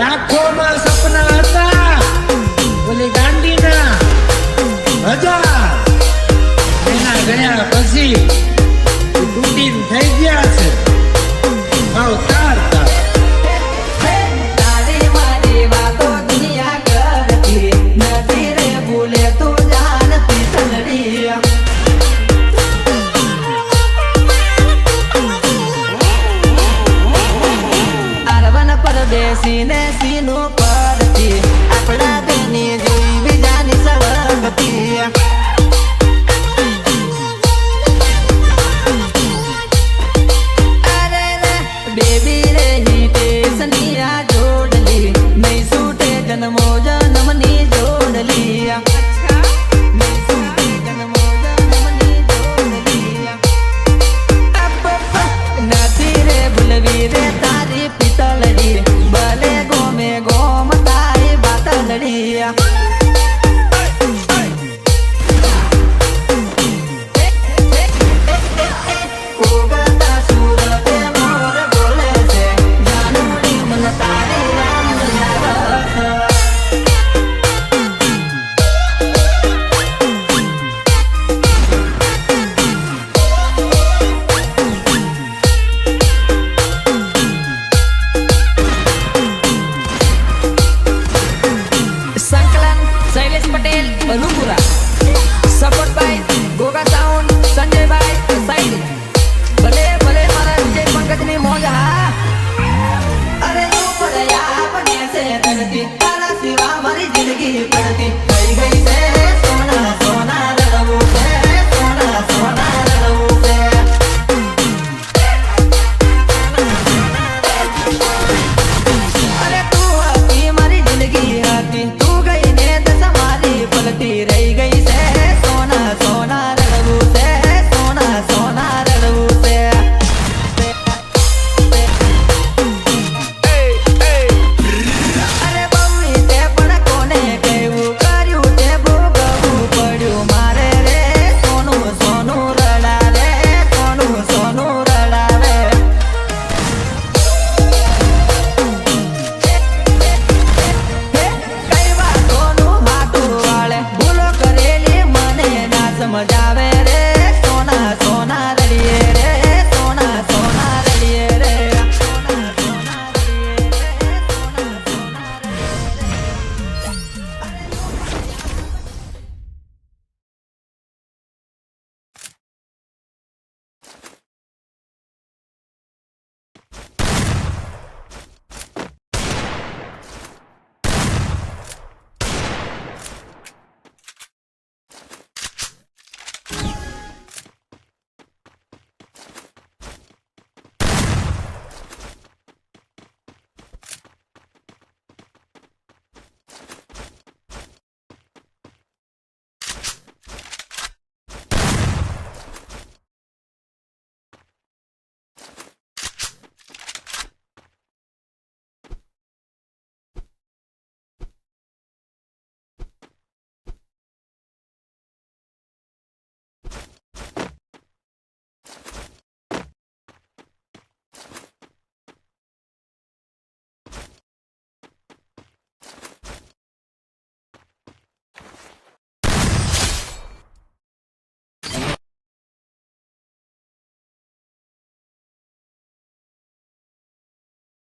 લાખોમાં સપના હતા ઓલી ગાંડીના 1000 એના ગયા પછી તૂટીને થઈ ગયા છે આવ તાર તાર તારી મારી વાતો દુનિયા કરતી નથી રે ભૂલે તું જાન પીતલડી અરવન પર બેસીને સીનું પડતી આપણા બેની જોઈ બીજાની સળગતી અરે રે બેબી રે હીટે સનિયા જોડલી નહીં સૂટે જન્મો જન્મની જોડલી નહીં સૂટે જન્મો જન્મની જોડલી નથી રે ભૂલવી રે